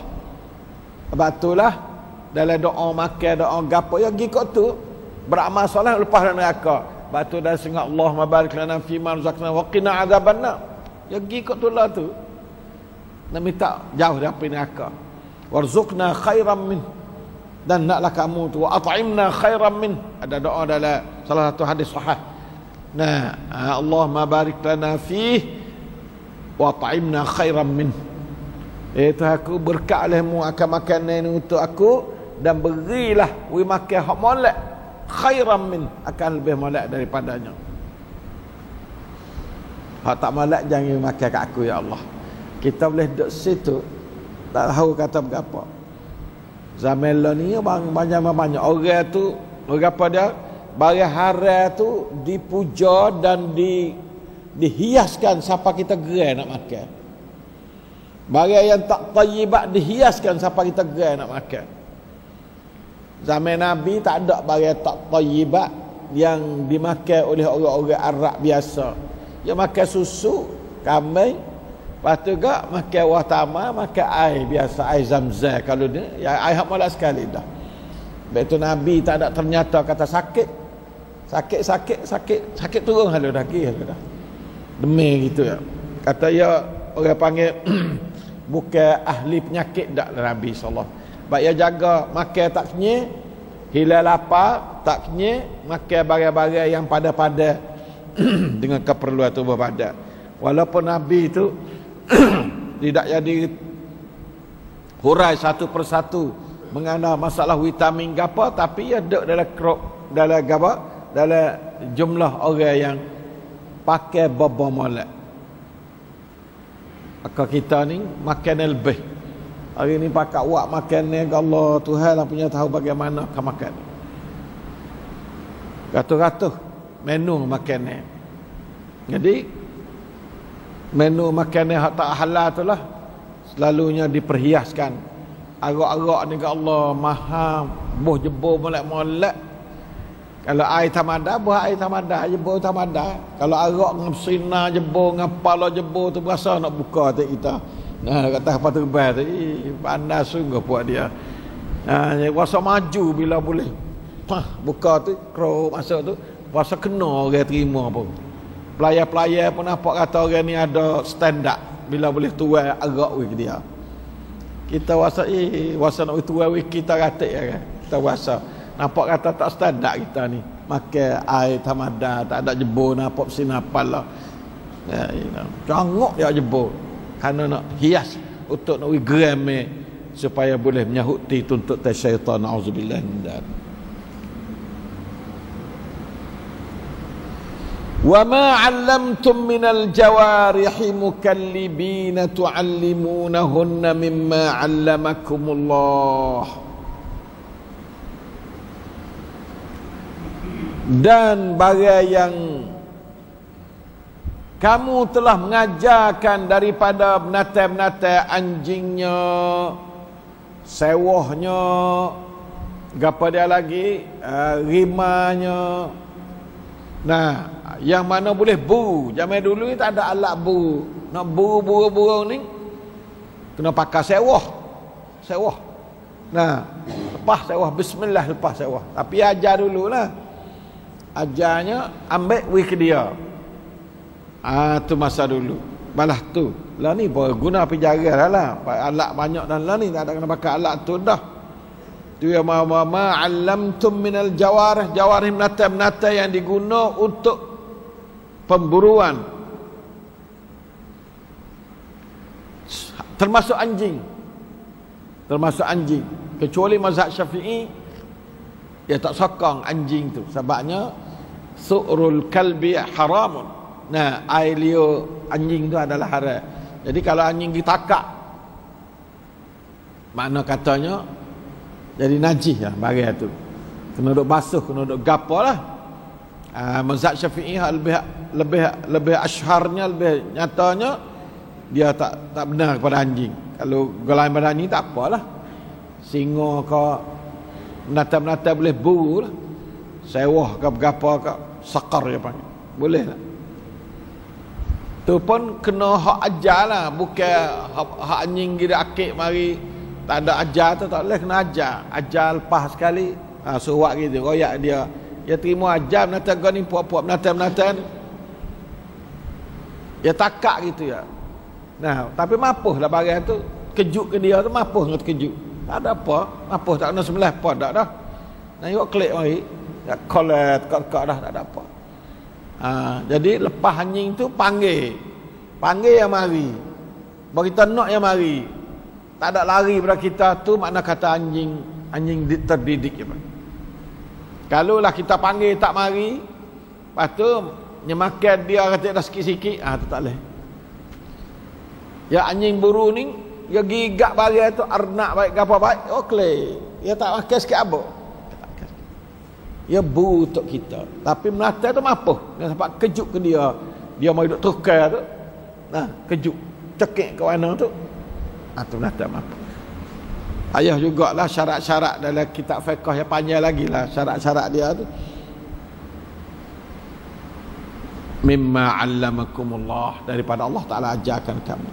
Sebab itulah dalam doa makan, doa gapo yang gikot tu beramal soleh lepas dari neraka. Sebab tu dah sengak Allah mabarik lana fi ma razaqna wa qina adzabannar. Yang gikot tu lah tu. Nak minta jauh dari neraka. Warzuqna khairan min. Dan naklah kamu tu at'imna khairan min. Ada doa dalam salah satu hadis sahih. Nah, Allah mabarik lana fi wa at'imna khairan min. Itu aku berkat olehmu akan makanan ini untuk aku dan berilah we makan hak molek khairan min, akan lebih molek daripadanya. Hak tak molek jangan makan kat aku ya Allah. Kita boleh duduk situ tak tahu kata berapa. Zaman lah ni banyak orang tu apa dia barang haram tu dipuja dan dihiaskan sampai kita gerai nak makan. Barang yang tak tayyibat dihiaskan sampai kita gerai nak makan. Zaman Nabi tak ada barang tak tayyibat yang dimakan oleh orang-orang Arab biasa. Dia makan susu, kambing, lepas tu gak makan wah tamar, makan air biasa, air Zam-Zam. Kalau dia ya, air hak malas sekali dah. Betul Nabi tak ada ternyata kata sakit turun halu dah dah. Demi gitu ya. Kata ya orang panggil bukan ahli penyakit dak Nabi sallallahu. Baik ya jaga makan tak kenyang, hilal lapar tak kenyang, makan barang-barang yang pada-pada dengan keperluan tubuh badan. Walaupun Nabi itu tidak jadi hurai satu persatu mengenai masalah vitamin apa, tapi ada dalam jumlah orang yang pakai baba molek. Maka kita ni makan lebih. Hari ni pakai wak makan ni Allah Tuhan lah punya tahu bagaimana akan makan. Ratus-ratus menu makan ni. Jadi menu makan yang tak halal tu lah selalunya diperhiaskan Arak-arak ni ke Allah maha boh jebur molek-molek. Kalau air tamada, buh air tamada, jebur tamada. Kalau arak dengan sinar jebur, dengan pala jebur tu berasa nak buka hati kita. Nah, kata apa terbang tu, pandai sungguh buat dia. Rasa maju bila boleh. Buka tu, kro masuk tu, rasa kena orang terima pun. Pelayar-pelayar pun nampak kata orang ni ada standard bila boleh tuai arak wik dia. Kita rasa nak tuai wik kita ratik kan. Kita rasa nampak kata tak standard kita ni. Makan air tamada, tak ada jebur, nampak sinapal lah. Cangok dia jebur. Kerana nak hias untuk nak wigram supaya boleh menyahuti tuntut syaitan. Auzubillah min dzalik. Wa ma 'allamtum minal jawarihi mukallibina tu'allimunahunna mimma 'allamakumullah. Dan barang yang kamu telah mengajarkan daripada binatang-binatang, anjingnya, sewahnya, apa dia lagi, rimanya. Nah, yang mana boleh buru. Zaman dulu ni tak ada alat buru. Nak buru burung-burung ni kena pakai sewah. Sewah. Nah, lepas sewah, bismillah lepas sewah. Tapi ajar dululah. Ajarnya ambil wik dia. Tu masa dulu. Balah tu. Lah ni guna api jaga lah. Alat banyak dan lah ni tak ada kena pakai alat tu dah. Tu ya ma 'allamtum minal jawarih, jawarih binatang-binatang yang diguna untuk pemburuan. Termasuk anjing. Termasuk anjing. Kecuali mazhab Syafi'i dia tak sokong anjing tu. Sebabnya su'rul kalbi haramun. Nah, air liur anjing tu adalah haram. Jadi kalau anjing ditakak, makna katanya jadi najis lah barang tu. Kena duk basuh, kena duk gapo lah. Mazhab Syafi'i lebih asyharnya, lebih nyatanya dia tak benar kepada anjing. Kalau golongan pada anjing tak apalah. Singa ke binatang-binatang boleh buru lah. Sewah ke berapa ke sakar dia panggil. Boleh lah. Tu pun kena hak ajar lah. Bukan hak anjing gila akik mari tak ada ajar tu, tak boleh, kena ajar. Ajar lepas sekali, suruh gitu, royak dia. Dia terima ajar binatang kau ni, puak-puak binatang-binatang ni. Dia takak gitu ya. Nah, tapi mapuh lah barang tu. Kejut ke dia tu, mapuh dengan terkejut. Tak ada apa, mapuh tak kena sebelah apa, tak dah. Nah, yuk klik mari. Tak kolet, kok dah, tak ada apa. Jadi lepas anjing tu panggil yang mari, bagi kita nak yang mari. Tak ada lari pada kita tu, makna kata anjing terdidik. Kalau lah kita panggil tak mari, lepas tu nyemakan dia kata dah sikit-sikit, tu tak boleh. Ya anjing buru ni, dia gigak barang tu, arnak baik apa baik, okey. Dia tak makan sikit abuk. Dia buru untuk kita. Tapi melata tu mapuh. Dia sampai kejut ke dia. Dia mau duduk tukar tu. Nah, kejut. Cekik ke mana tu. Tu melata mapuh. Ayah jugalah syarat-syarat dalam kitab fiqh yang panjang lagi lah. Syarat-syarat dia tu. Mimma 'allamakumullah. Daripada Allah Ta'ala ajarkan kamu.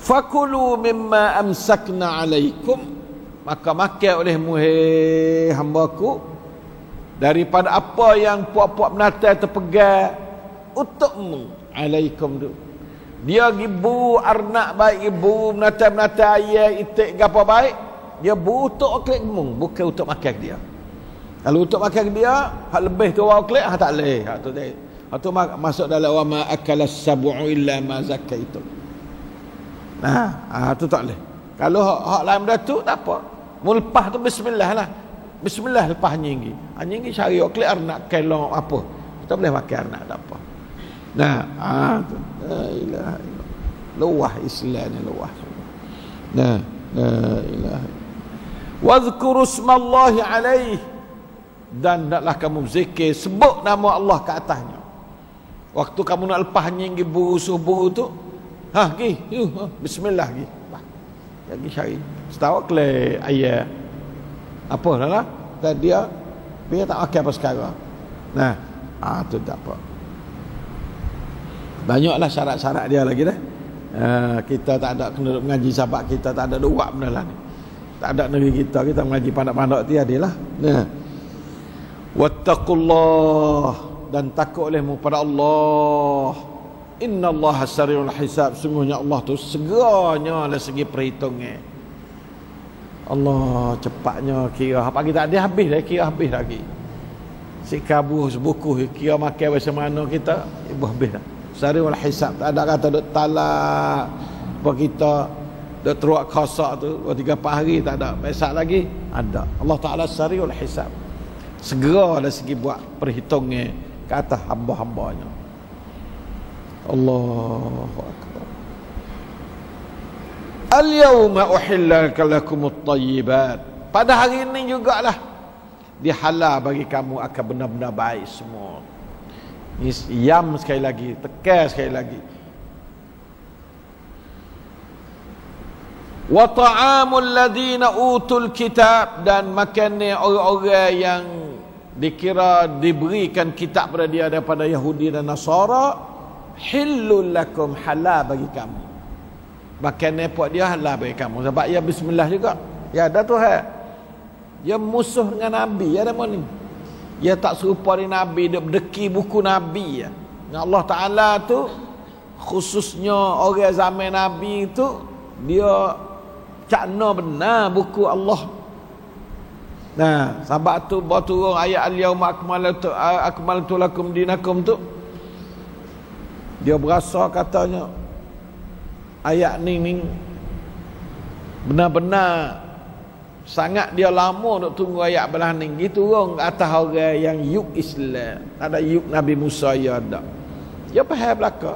Fakulu mimma amsakna alaikum. Maka makan olehmu hei hambaku, daripada apa yang puak-puak binatang terpegang untukmu. Alaikum tu. Dia gibu arnak baik, gibu binatang-binatang ayam, itik apa baik, dia bu untuk oklikmu, bukan untuk makan dia. Kalau untuk makan dia, hak lebih tu orang oklik, tak boleh. Hak tu masuk dalam wa ma akalas sab'u illa ma zakaitum. Nah, tu tak boleh. Kalau hak lain dah tu tak apa. Mu lepas tu bismillah lah. Bismillah lepas anjing. Anjing ni cari oklik arnak kelong apa. Kita boleh makan arnak tak apa. Nah, tu. La ilaha illallah. Luah Islam ni luah. Nah, la ilaha. Wadhkuru ismallahi alaihi. Dan hendaklah kamu berzikir, sebut nama Allah ke atasnya. Waktu kamu nak lepas anjing buru subuh tu, pergi, bismillah pergi. Pergi cari. Setahu kelai ayah apa lah dan dia tak pakai apa sekarang. Nah, tu tak apa. Banyaklah syarat-syarat dia lagi dah. Kita tak ada kena mengaji sahabat kita, tak ada buat benda lah ni. Tak ada negeri kita mengaji pandai-pandai dia adalah. Nah. Wattaqullah, dan takut olehmu pada Allah. Innallaha sari'ul hisab, sungguhnya Allah tu segeranya dari segi perhitungan. Allah cepatnya kira. Apa kita ada habis dah, kira habis lagi. Si kabur sebuku kira makan macam mana kita, ibu habis dah. Sari'ul hisab, tak ada kata duk talak apa kita duk teruak kosak tu 2-3 hari tak ada. Besok lagi ada. Allah Taala sari'ul hisab. Segera dari segi buat perhitungan ke atas hamba-hambanya. Allahu akbar. Al-yawma uhilla lakumut thayyibat. Pada hari ini jugalah dihalal bagi kamu akan benda-benda baik semua. Yam sekali lagi, tekan sekali lagi. Wa ta'amul ladina utul kitab, dan makannya orang-orang yang dikira diberikan kitab pada dia daripada Yahudi dan Nasara, hillul lakum, halal bagi kamu. Makannya puak dia halal bagi kamu sebab ya bismillah juga. Ya ada Tuhan. Dia musuh dengan Nabi ya demo ni. Dia tak serupa dengan Nabi, dia berdeki buku Nabi ya. Allah Taala tu khususnya orang zaman Nabi tu dia cakna benar buku Allah. Nah, sebab tu bawa turun ayat al-yauma akmaltu lakum dinakum tu. Dia berasa katanya ayat ni benar-benar sangat dia lama duk tunggu ayat belah ni. Gitu turun ke atas orang yang yuk Islam. Ada yuk Nabi Musa ya ada. Dia faham belaka.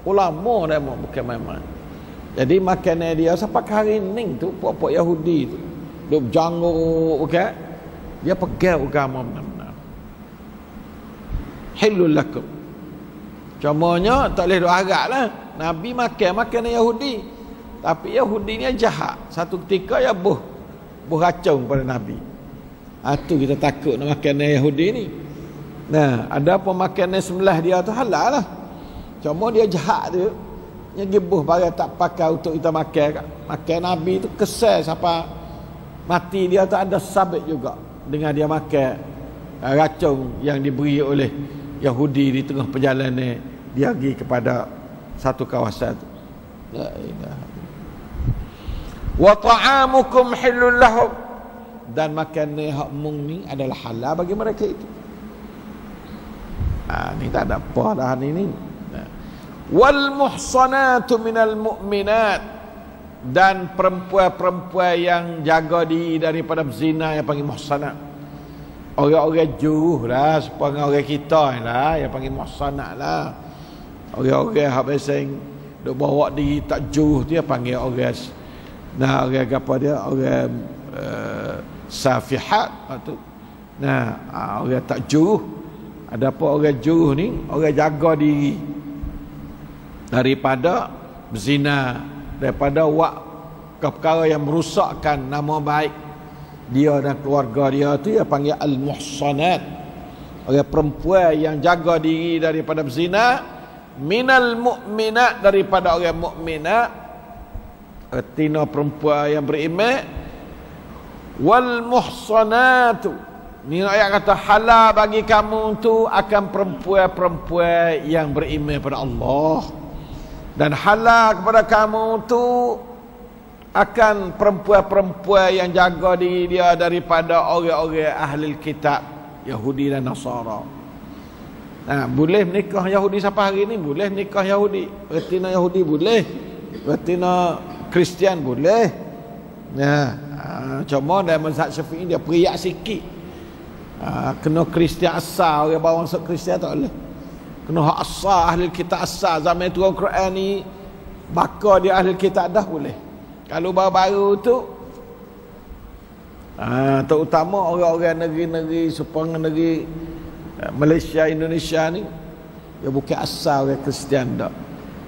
Ulama dah bukan main-main. Jadi makanan dia sampai hari ni tu puak-puak Yahudi tu duk janguk okey. Dia pegang agama benar-benar. Halul lakum. Cumanya tak boleh duk haraplah Nabi makan makanan Yahudi. Tapi Yahudi ni jahat. Satu ketika ya buh racun pada Nabi. Tu kita takut nak makan Yahudi ni. Nah, ada apa makanan sebelah dia tu halal lah. Cuma dia jahat tu. Yang gebuh barang tak pakai untuk kita makan. Makan Nabi tu kesal siapa mati dia tu ada sabit juga dengan dia makan racun yang diberi oleh Yahudi di tengah perjalanan dia pergi kepada satu kawasan tu. La ilaha. Wa ta'amukum halal lahum, dan makanan hak mung ni adalah halal bagi mereka itu. Ni tak ada apa dah ni. Wal muhsanatu minal mu'minat, dan perempuan-perempuan yang jaga diri daripada berzina yang panggil muhsanat. Orang-orang juruh lah, supaya orang kita lah yang panggil muhsanat lah. Orang-orang yang biasa duk bawa diri tak juruh dia panggil orang. Nah, orang apa dia? Orang safihat tu. Nah, orang tak juruh. Ada apa orang juruh ni? Orang jaga diri daripada berzina, daripada buat perkara yang merosakkan nama baik dia dan keluarga dia tu dia panggil al-muhsanat. Orang perempuan yang jaga diri daripada berzina, minal mu'minat, daripada orang mukminat, artinya perempuan yang beriman. Wal muhsanatu, ni ayat kata halal bagi kamu tu akan perempuan-perempuan yang beriman pada Allah, dan halal kepada kamu tu akan perempuan-perempuan yang jaga diri dia daripada orang-orang ahli kitab Yahudi dan Nasara. Boleh menikah Yahudi sampai hari ni, boleh menikah Yahudi, retina Yahudi boleh, retina Kristian boleh. Cuma dalam mazhab Syafi'i dia periak sikit. Kena Kristian asal, orang bawa masuk Kristian tak boleh. Kena hak asal, ahli kitab asal. Zaman turun Quran ni bakar dia ahli kitab dah boleh. Kalau baru-baru tu terutama orang-orang negeri-negeri supaya negeri Malaysia, Indonesia ni, dia bukan asal orang Kristian dah.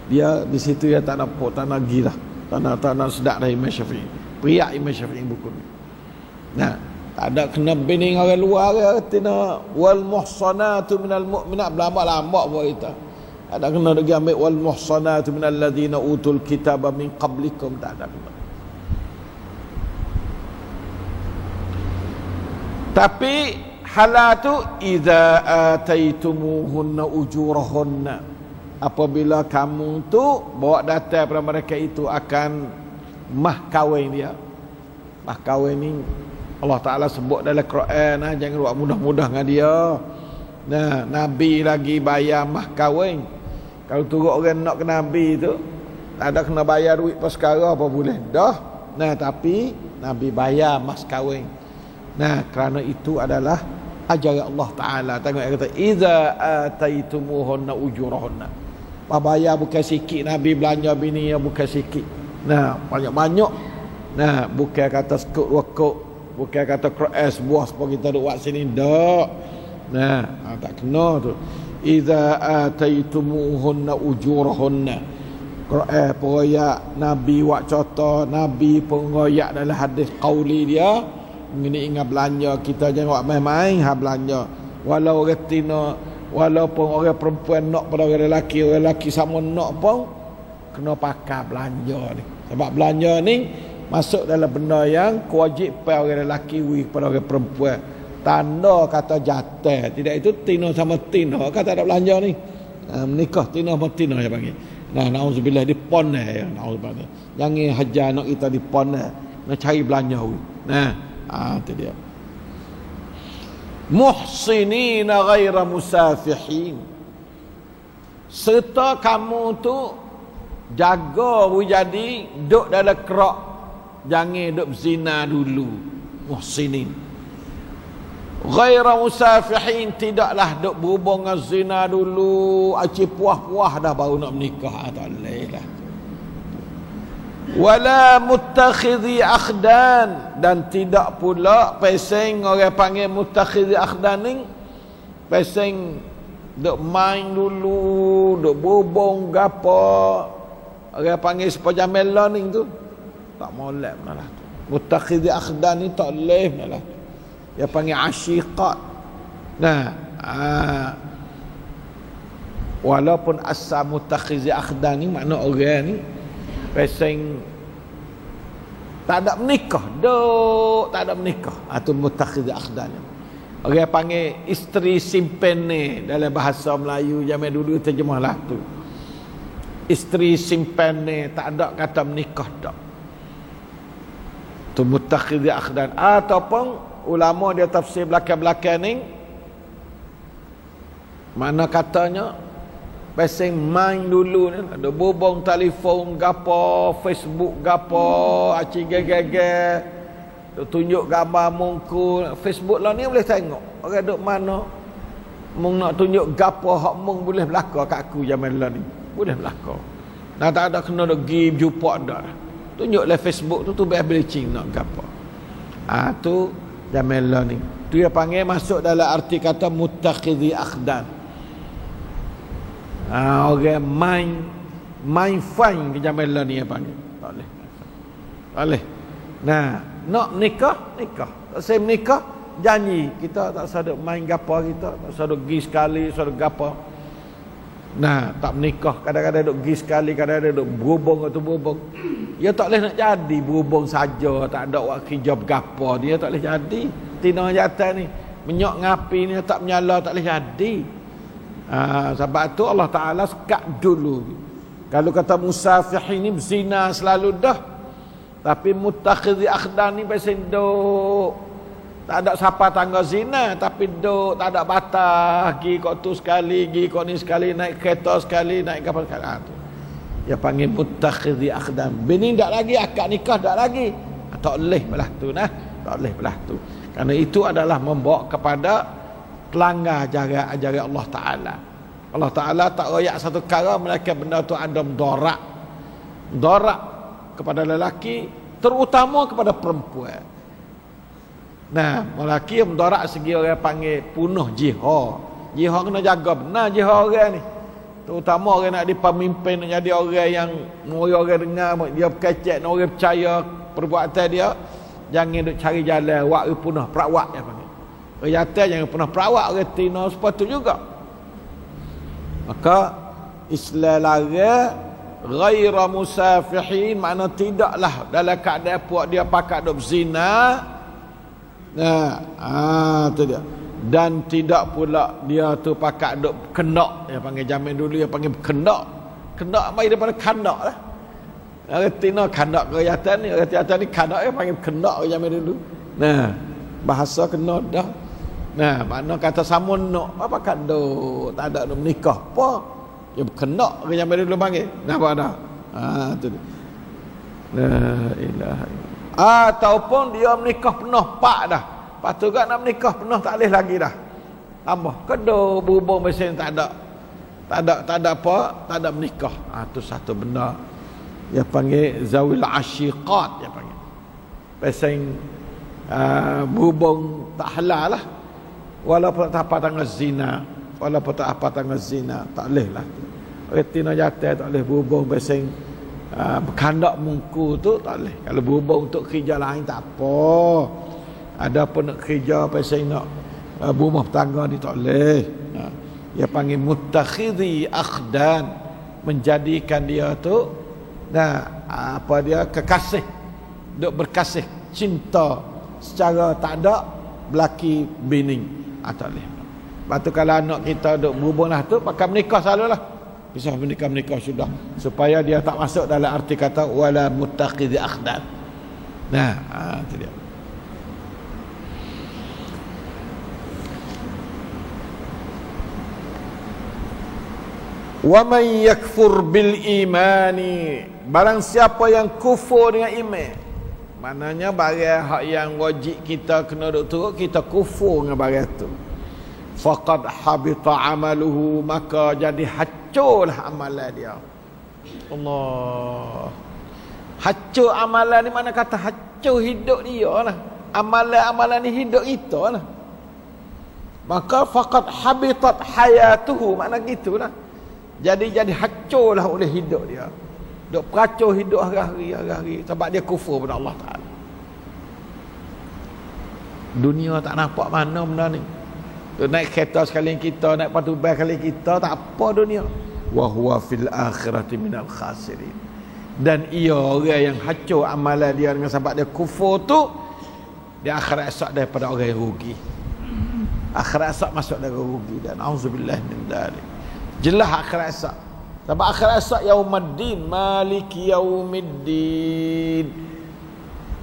Dia di situ dia tak nampak, tak nak pergi dah. Tak nak sedap dah Imam Syafi'i. Riak Imam Syafi'i buku ni. Nah, tak ada kena bini orang luar ke tina wal muhsanatu minal mu'minat lama-lama buat kita. Ada kena lagi ambil wal muhsanatu minal ladzina utul kitaba min qablikum, tak ada kena. Tapi halal tu idza ataitumuhunna ujurahunna, apabila kamu tu bawa datang pada mereka itu akan mah kahwin dia. Mah kahwin ni Allah Ta'ala sebut dalam Quran, jangan buat mudah-mudah dengan dia. Nah, Nabi lagi bayar mah kahwin. Kalau turut orang nak ke Nabi tu, tak ada kena bayar duit pas sekarang apa boleh dah. Nah, tapi Nabi bayar mas kahwin. Nah, kerana itu adalah ajaran Allah Ta'ala. Tengok dia kata iza ataitumuhunna ujurahunna. Bayar bukan sikit, Nabi belanja bini bukan sikit. Nah, banyak-banyak. Nah, bukan kata sekut wakuk, bukan kata keras buah sebab kita duk buat sini dak. Nah, tak kena tu. Iza ataitumuhunna ujurahunna. Quran pengoyak, Nabi buat contoh, Nabi pengoyak dalam hadis qauli dia. Ini ingat belanja, kita jangan buat main-main belanja. Walau orang tina, walaupun orang perempuan nak pada orang lelaki sama nak pun kena pakai belanja ni. Sebab belanja ni masuk dalam benda yang kewajipan orang lelaki kepada orang perempuan. Tanda kata jatah. Tidak itu tina sama tina kata ada belanja ni. Menikah tina sama tina dia panggil. Nah, na'udzubillah di pon ya, na'udzubillah. Jangan hajar anak kita di pon nak cari belanja. Nah, itu dia. Muhsinina ghaira musafihin. Serta kamu tu jaga jadi duk dalam kerak, jangan duk zina dulu. Muhsinin ghaira musafihin, tidaklah duk berhubung dengan zina dulu, aci puah-puah dah baru nak menikah, tak boleh lah. Wala muttakhidhi akhdan, dan tidak pula peseng orang panggil muttakhidhi akhdan ni peseng duk main dulu, duk berhubung gapo. Orang panggil sepajamel learning tu tak molek malah tu. Muttakhidhi akhdan ni tak boleh malah. Dia panggil asyiqat. Nah, walaupun asal muttakhidhi akhdan ni makna orang ni peseng tak ada menikah, duk tak ada menikah. Itu muttakhidhi akhdan. Orang panggil isteri simpen ni dalam bahasa Melayu zaman dulu terjemahlah tu. Isteri simpen ni tak ada kata menikah dak. Tu muttakhidhi akhdan. Ataupun ulama dia tafsir belakang-belakang ni mana katanya peseng main dulu ni, ada bobong telefon gapo, Facebook gapo, aci gege-gege, tunjuk gambar mungku. Facebook lah ni boleh tengok orang duk mana mung nak tunjuk gapo hak mung boleh berlaku kat aku zaman lah ni. Boleh berlaku. Nah, tak ada kena duk pergi jumpa dah. Tunjuklah Facebook tu best bleaching nak gapo. Tu zaman lah ni. Tu dia panggil masuk dalam arti kata muttakhidhi akhdan. Orang main fine ke zaman lah ni dia panggil. Tak boleh. Tak boleh. Nah, nak nikah. Tak saya menikah, janji kita tak sadar main gapo kita, tak sadar pergi sekali, sadar gapo. Nah, tak menikah, kadang-kadang duk pergi sekali, kadang-kadang duk berhubung atau berhubung. Dia tak boleh nak jadi berhubung saja, tak ada buat kerja gapo, dia tak boleh jadi. Tina jatuh ni menyok ngapi ni tak menyala, tak boleh jadi. Sebab tu Allah Ta'ala sekat dulu. Kalau kata musafih ini berzina selalu dah, tapi mutakhidhi akhdan ni pasal duk tak ada siapa tangga zina, tapi duk tak ada batas, pergi kok tu sekali, pergi kok ni sekali, naik kereta sekali, naik kapal sekali. Tu dia panggil mutakhidhi akhdan. Bini tak lagi, akad nikah tak lagi. Tak boleh belah tu nah, tak boleh belah tu. Kerana itu adalah membawa kepada pelanggar ajaran Allah Ta'ala. Allah Ta'ala tak royak satu perkara melainkan benda tu ada mudarat. Mudarat kepada lelaki, terutama kepada perempuan. Nah, lelaki yang mudarat segi orang panggil punuh jihad. Jihad kena jaga benar jihad orang ni. Terutama orang nak jadi pemimpin, nak jadi orang yang orang dengar, dia berkecek, orang percaya, perbuatan dia, jangan duk cari jalan wak punah perawak dia panggil. Orang jangan punah perawak, orang tina sepatut juga. Maka Islam larang ghaira musafihin, makna tidaklah dalam keadaan puak dia pakat duk berzina. Tu dia. Dan tidak pula dia tu pakat duk kendak, dia panggil zaman dulu dia panggil kendak. Kendak mai daripada kandak lah. Orang tina kandak kerajaan ni, orang kerajaan ni kandak dia panggil kendak zaman dulu. Bahasa kena dah. Makna kata samun nak apa kado tak ada nak menikah apa. Dia berkendak ke zaman dulu panggil. Nampak dah. Tu dia. La ilaha illallah. Ataupun dia menikah penuh pak dah. Lepas tu kan nak menikah penuh tak boleh lagi dah. Tambah kado berhubung mesin tak ada apa, tak ada menikah. Tu satu benda dia panggil zawil asyiqat dia panggil. Pasal berhubung tak halal lah. Walaupun tak apa tanggal zina, walaupun tak apa tanggal zina, tak boleh lah. Retina jatuh tak boleh berhubung pasal berkandak mungku tu tak boleh. Kalau berhubung untuk kerja lain tak apa. Ada pun nak kerja pasal nak berumah tangga ni tak boleh. Dia panggil mutakhidhi akhdan, menjadikan dia tu apa dia kekasih, duk berkasih, cinta secara tak ada belaki bining. Tak boleh. Lepas tu kalau anak kita duk berhubung lah tu, pakai menikah selalulah. Bisa menikah sudah, supaya dia tak masuk dalam arti kata wala mutakhidhi akhdan. Itu dia. Wa man yakfur bil imani, barang siapa yang kufur dengan iman, maknanya barang hak yang wajib kita kena duk turut, kita kufur dengan barang tu, faqad habita amaluhu, maka jadi hancurlah amalan dia. Allah, hancur amalan ni mana kata hancur hidup dia lah. Amalan-amalan ni hidup kita lah. Maka faqad habitat hayatuhu, makna gitulah. Jadi hancurlah oleh hidup dia. Duk peracur hidup hari-hari sebab dia kufur pada Allah Ta'ala. Dunia tak nampak mana benda ni. Naik kereta sekali kita, naik patubah sekali kita, tak apa dunia. Wa huwa fil akhirati minal khasirin. Dan ia orang yang hancur amalan dia dengan sebab dia kufur tu, dia akhirat esok daripada orang yang rugi. Akhirat esok masuk dalam rugi, dan auzubillah min dzalik. Jelas akhirat esok. Sebab akhirat esok yaumiddin, maliki yaumiddin.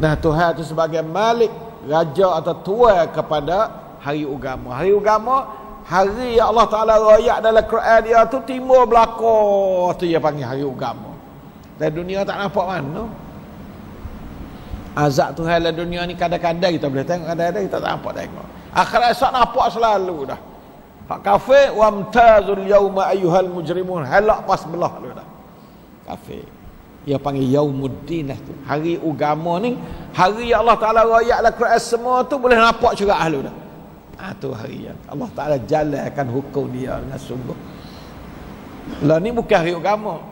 Tuhan itu sebagai malik, raja atau tuan kepada hari agama. Hari agama, hari yang Allah Ta'ala rayak dalam Quran dia tu timbul belakang tu dia panggil hari agama. Dan dunia tak nampak mana. Azab Tuhan dalam dunia ni kadang-kadang kita boleh tengok, kadang-kadang kita tak nampak tengok. Akhirat esok nampak selalu dah. Hak kafir, wamtazul yauma ayyuhal mujrimun, halak pas belah lu dah. Kafir. Dia panggil yaumuddin tu. Hari agama ni, hari yang Allah Taala rayak dalam Quran semua tu boleh nampak juga ahlu dah. Tu hari yang Allah Taala jalankan hukum dia dengan sungguh. Lah ni bukan hari agama.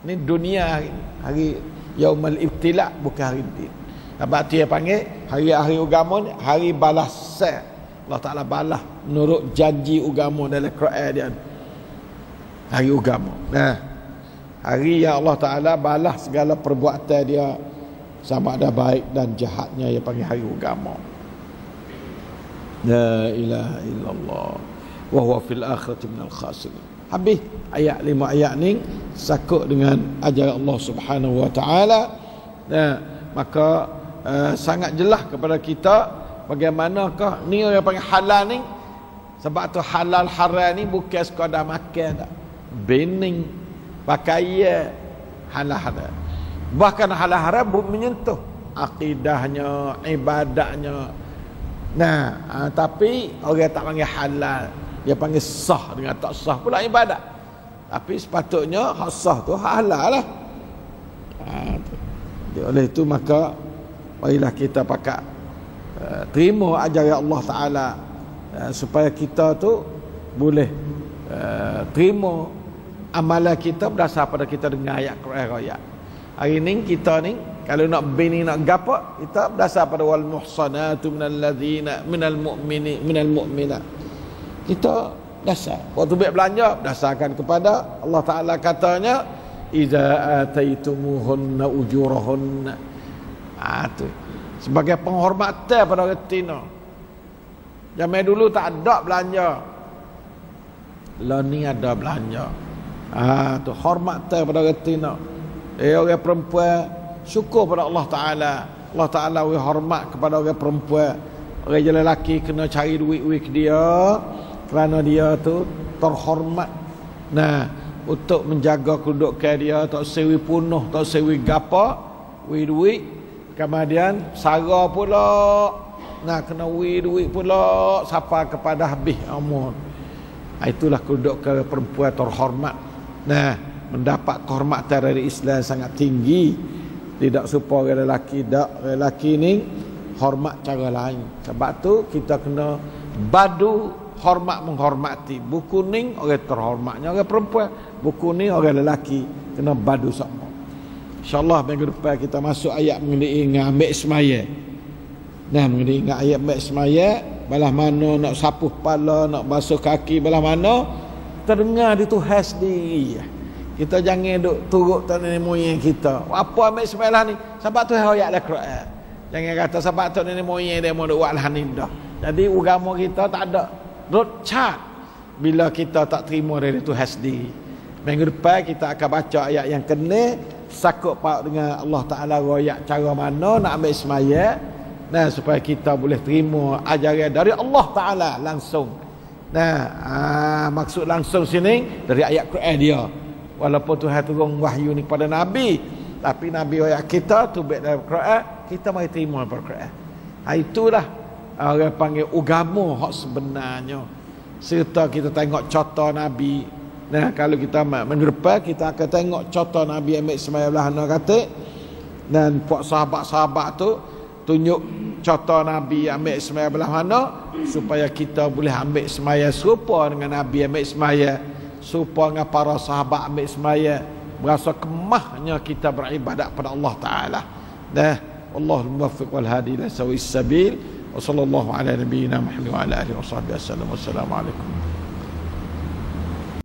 Ni dunia hari yaumul ibtila, bukan hari din. Sebab tu dia panggil hari agama ni hari balasan. Allah Ta'ala balas menurut janji agama dalam Quran dia. Hari agama. Hari yang Allah Ta'ala balas segala perbuatan dia, sama ada baik dan jahatnya, dia panggil hari agama. La ilaha illallah wa huwa fil akhirati minal khasirin. Habis ayat 5 ayat ni sakut dengan ajaran Allah Subhanahu wa taala. Maka sangat jelas kepada kita bagaimanakah ni yang panggil halal ni. Sebab tu halal haram ni bukan sekadar makan tak. Bening, pakaian, halal haram. Bahkan halal haram menyentuh akidahnya, ibadatnya. Tapi orang tak panggil halal, dia panggil sah dengan tak sah pula ibadat. Tapi sepatutnya hak sah tu halal lah. Oleh itu maka marilah kita pakat terima ajaran Allah Ta'ala, supaya kita tu boleh terima amalan kita berdasar pada kita dengar ayat Quran royak. Hari ni kita ni Kalau nak bini nak gapo, kita berdasar pada wal muhsanatu minal ladzina minal mu'minat. Kita dasar. Waktu baik belanja berdasarkan kepada Allah Taala katanya iza ataitumuhunna ujurahunna. Tu sebagai penghormatan pada orang Tino. Zaman dulu tak ada belanja. Lah ni ada belanja. Tu hormatan pada orang Tino. Orang perempuan syukur pada Allah Taala. Allah Taala hormat kepada orang perempuan. Orang lelaki kena cari duit dia kerana dia tu terhormat. Nah, untuk menjaga kedudukan dia, tak sewi punuh, tak sewi gapa, duit. Kemudian sara pula. Nah, kena duit pula sampai kepada habis umur. Itulah kedudukan perempuan terhormat. Nah, mendapat kehormatan dari Islam sangat tinggi. Tidak serupa orang lelaki. Orang lelaki ni hormat cara lain. Sebab tu kita kena badu hormat menghormati. Buku ni orang terhormatnya orang perempuan, buku ni orang lelaki, kena badu sama. InsyaAllah minggu depan kita masuk ayat mengenai ambil semaya. Nah, mengenai ayat ambil semaya, belah mana nak sapuh kepala, nak basuh kaki, belah mana kita dengar di Tuhan sendiri. Kita jangan duk turut tak nenek moyang kita. Apa ambil semaya ni? Sebab tu ayat Al-Quran. Jangan kata sebab tu nenek moyang dia mau duk buat lah ni dah. Jadi agama kita tak ada road chart bila kita tak terima dari Tuhan sendiri. Minggu depan kita akan baca ayat yang kena sakut pak dengan Allah Ta'ala royak cara mana nak ambil semaya. Nah, supaya kita boleh terima ajaran dari Allah Ta'ala langsung. Nah, maksud langsung sini dari ayat Quran dia. Walaupun Tuhan turun wahyu ni kepada Nabi, tapi Nabi royak kita tu baik dari Quran, kita mari terima daripada Quran. Itulah orang panggil agama hak sebenarnya. Serta kita tengok contoh Nabi. Nah, kalau kita minggu depan kita akan tengok contoh Nabi ambil semaya belah mana kata. Dan puak sahabat-sahabat tu tunjuk contoh Nabi ambil semaya belah mana supaya kita boleh ambil semaya serupa dengan Nabi ambil semaya, serupa dengan para sahabat ambil semaya. Berasa kemahnya kita beribadat pada Allah Taala. Dah, Allahul muwaffiq wal hadi ila sawis sabil. وصلى الله على نبينا محمد وعلى اله وصحبه وسلم والسلام عليكم.